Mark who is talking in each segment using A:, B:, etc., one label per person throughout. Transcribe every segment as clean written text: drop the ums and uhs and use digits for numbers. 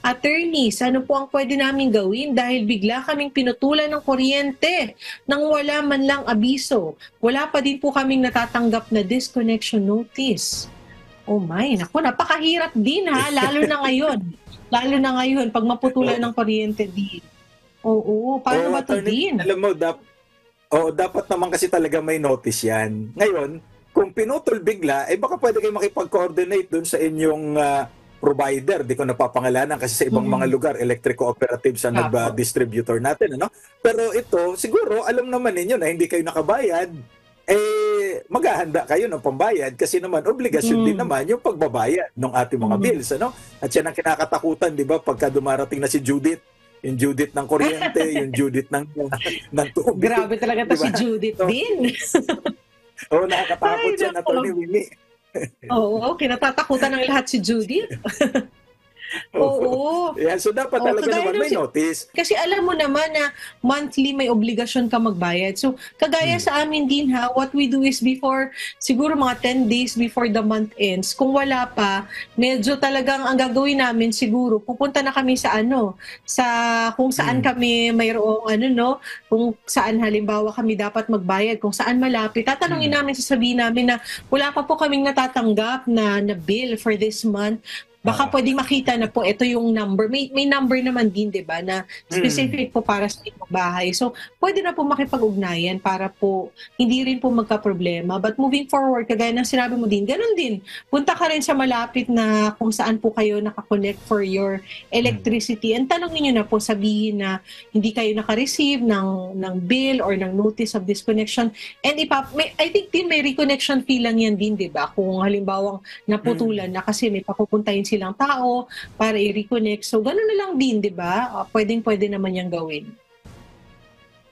A: Attorneys, ano po ang pwede namin gawin dahil bigla kaming pinutulan ng kuryente nang wala man lang abiso. Wala pa din po kaming natatanggap na disconnection notice. Oh my, naku, napakahirap din ha, lalo na ngayon. Lalo na ngayon, pag maputulan
B: Oo.
A: ng kuryente din. Oo, paano
B: Oo,
A: ba to
B: attorney,
A: din?
B: alam mo, dapat naman kasi talaga may notice yan. Ngayon, kung pinutol bigla, baka pwede kayo makipag-coordinate dun sa inyong provider. Di ko napapangalanan kasi sa ibang mga
A: Mm,
B: lugar, electric cooperatives ang
A: Apo.
B: distributor natin. Ano? Pero ito, siguro, alam naman ninyo na hindi kayo nakabayad, maghahanda kayo ng pambayad kasi naman obligasyon din
A: Mm,
B: naman yung pagbabayad ng ating mga
A: mm.
B: bills. Ano? At yan ang kinakatakutan, di ba, pagka dumarating na si Judith, yung Judith ng kuryente, yung Judith ng tubig,
A: Grabe talaga to
B: di
A: si
B: ba?
A: Judith
B: So,
A: din.
B: nakakatakot
A: Ay,
B: yan, Attorney
A: nako.
B: Mimi.
A: Oo, kinatatakutan ng lahat si Judith.
B: Oo.
A: Oo.
B: Yan, so dapat
A: Oh,
B: talaga
A: kagaya
B: naman
A: ng
B: may notice.
A: kasi alam mo naman na monthly may obligasyon ka magbayad. So, kagaya
B: Hmm.
A: sa amin din ha, what we do is before, siguro mga 10 days before the month ends, kung wala pa, medyo talagang ang gagawin namin siguro, pupunta na kami sa ano, sa kung saan
B: Hmm.
A: kami mayroong ano no, kung saan halimbawa kami dapat magbayad, kung saan malapit, tatanungin
B: Hmm.
A: namin, sasabihin namin na wala pa po kaming natatanggap na bill for this month. Baka
B: Oo.
A: pwedeng makita na po ito yung number. May number naman din, 'di ba, na
B: Hmm.
A: specific po para sa inyong bahay. So, pwede na po makipag-ugnayan para po hindi rin po magkaproblema. But moving forward, kagaya ng sinabi mo din, gano'n din. Punta ka rin sa malapit na kung saan po kayo naka-connect for your
B: Hmm.
A: electricity. And tanongin niyo na po, sabihin na hindi kayo naka-receive ng bill or ng notice of disconnection. And I think din may reconnection fee lang yan din, 'di ba? Kung halimbawang naputulan
B: Hmm.
A: na kasi may papupuntahin silang tao para i-reconnect. So, gano'n na lang din, di ba? Pwedeng-pwede naman yang gawin.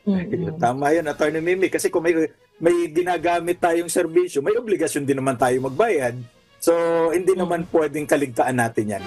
A: Mm.
B: Tama yan, Attorney Mimi. Kasi kung may ginagamit tayong serbisyo, may obligasyon din naman tayo magbayad. So, hindi
A: Mm.
B: naman pwedeng kaligtaan natin yan.